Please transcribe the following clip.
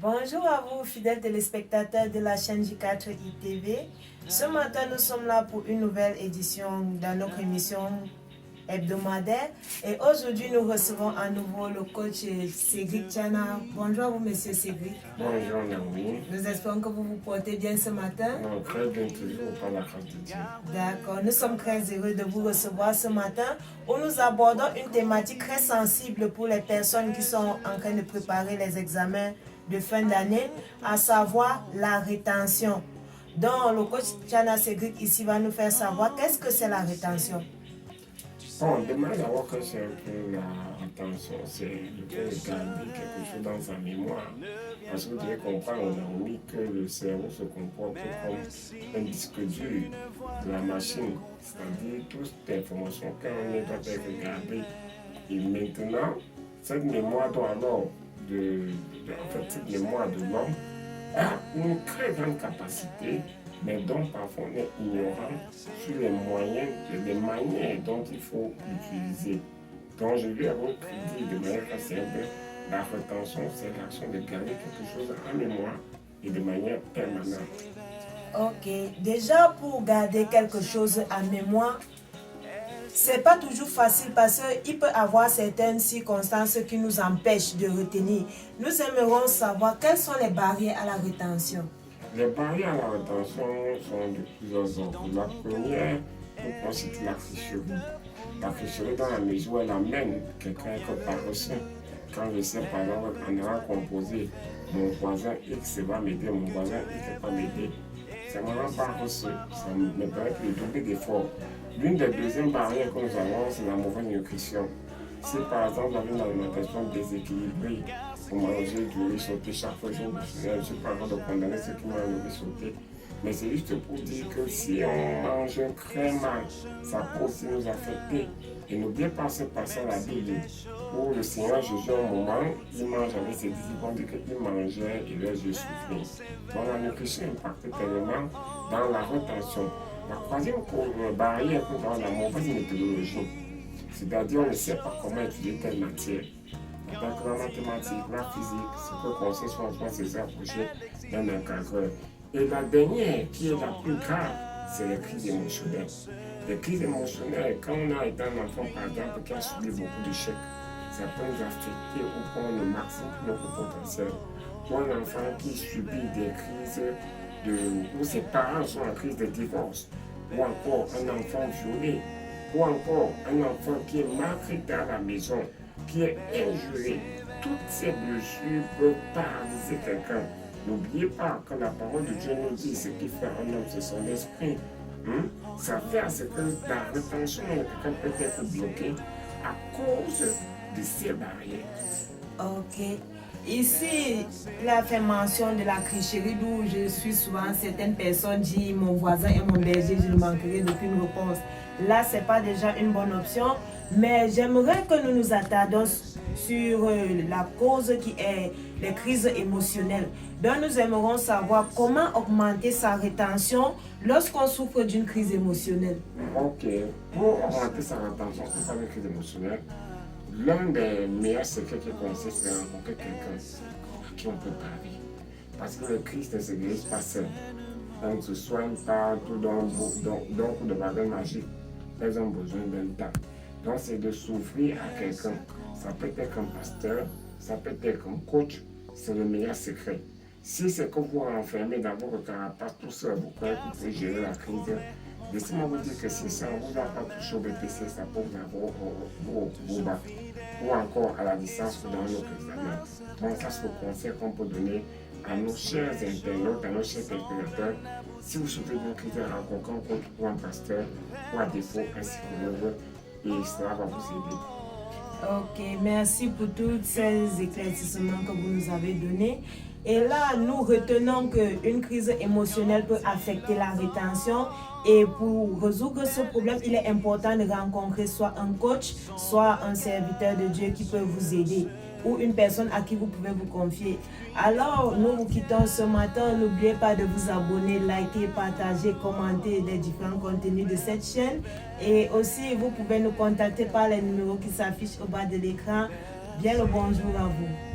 Bonjour à vous, fidèles téléspectateurs de la chaîne J4 ITV. Ce matin, nous sommes là pour une nouvelle édition dans notre émission hebdomadaire. Et aujourd'hui, nous recevons à nouveau le coach Cédric Tchana. Bonjour à vous, monsieur Cédric. Bonjour, Naomi. Nous espérons que vous vous portez bien ce matin. Non, très bien, toujours par la grâce de Dieu. D'accord, nous sommes très heureux de vous recevoir ce matin où nous abordons une thématique très sensible pour les personnes qui sont en train de préparer les examens de fin d'année, à savoir la rétention. Donc, le coach Tchana Cédric ici va nous faire savoir qu'est-ce que c'est la rétention. Bon, demande d'abord que c'est un peu la rétention, c'est le fait de garder quelque chose dans sa mémoire. Parce que vous devez comprendre, Naomi, que le cerveau se comporte comme un disque dur de la machine, c'est-à-dire toute information qu'on doit être gardée. Et maintenant, cette mémoire doit alors cette mémoire de l'homme a une très grande capacité, mais dont parfois on est ignorant sur les moyens, les manières dont il faut l'utiliser. Donc je lui ai dit de manière très simple, la rétention, c'est l'action de garder quelque chose en mémoire et de manière permanente. Ok, déjà pour garder quelque chose en mémoire, c'est pas toujours facile parce qu'il peut y avoir certaines circonstances qui nous empêchent de retenir. Nous aimerions savoir quelles sont les barrières à la rétention. Les barrières à la rétention sont de plusieurs ordres. La première, on considère la tricherie. La tricherie dans la mesure où elle amène quelqu'un que paresseux. Quand je sais par exemple en allant composer, mon voisin X va m'aider, mon voisin X va m'aider. C'est vraiment paresseux. Ça me permet de doubler d'efforts. L'une des deuxièmes barrières que nous avons, c'est la mauvaise nutrition. Si par exemple vous avez une alimentation déséquilibrée, vous mangez du riz sauté chaque jour, je ne suis pas en train de condamner ceux qui mangent le riz sauté, mais c'est juste pour dire que si on mange très mal, ça peut aussi nous affecter. Et n'oubliez pas ce passage à la Bible où le Seigneur Jésus, un moment, il mange avec ses disciples, on dit qu'il mangeait et leurs yeux soufflaient. Donc la nutrition impacte tellement dans la rétention. La troisième barrière, c'est dans la mauvaise méthodologie. C'est-à-dire, on ne sait pas comment étudier telle matière. Donc, la mathématique, la physique, ce que conseille souvent, c'est s'approcher d'un encadreur. Et la dernière, qui est la plus grave, c'est les crises émotionnelles. Les crises émotionnelles, quand on a été un enfant, par exemple, qui a subi beaucoup d'échecs, ça peut nous affecter au point de maximiser notre potentiel. Ou un enfant qui subit des crises où ses parents sont en crise de divorce, ou encore un enfant violé, ou encore un enfant qui est maltraité à la maison, qui est injuré. Toutes ces blessures peuvent paralyser quelqu'un. N'oubliez pas que la parole de Dieu nous dit ce qui fait un homme, c'est son esprit. Ça fait à ce que la rétention de quelqu'un peut être bloquée à cause de ces barrières. Ok. Ici, il a fait mention de la tricherie d'où je suis souvent, certaines personnes disent mon voisin est mon berger, je ne manquerai d'aucune réponse. Là, ce n'est pas déjà une bonne option, mais j'aimerais que nous nous attardions sur la cause qui est les crises émotionnelles. Donc, nous aimerions savoir comment augmenter sa rétention lorsqu'on souffre d'une crise émotionnelle. Ok, pour augmenter sa rétention, pour faire une crise émotionnelle, l'un des meilleurs secrets qu'il consiste, c'est de rencontrer quelqu'un à qui on peut parler. Parce que le Christ ne se guérit pas seul. On ne se soigne pas tout d'un coup de baguette magique. Ils ont besoin d'un temps. Donc c'est de s'ouvrir à quelqu'un. Ça peut être un pasteur, ça peut être un coach. C'est le meilleur secret. Si c'est que vous renfermez dans votre carapace tout seul, vous croyez que vous pouvez gérer la crise, laissez-moi vous dire que si ça ne vous a pas touché au BPC, ça peut vous avoir vos bacs. Ou encore à la distance ou dans notre examen. Donc ça, c'est le conseil qu'on peut donner à nos chers internautes, à nos chers spectateurs. Si vous souffrez d'une crise, rencontrez un coach ou un pasteur, ou à défaut un psychologue, et cela va vous aider. Ok, merci pour tous ces éclaircissements que vous nous avez donnés. Et là, nous retenons qu'une crise émotionnelle peut affecter la rétention. Et pour résoudre ce problème, il est important de rencontrer soit un coach, soit un serviteur de Dieu qui peut vous aider, ou une personne à qui vous pouvez vous confier. Alors, nous vous quittons ce matin. N'oubliez pas de vous abonner, liker, partager, commenter les différents contenus de cette chaîne. Et aussi, vous pouvez nous contacter par les numéros qui s'affichent au bas de l'écran. Bien le bonjour à vous.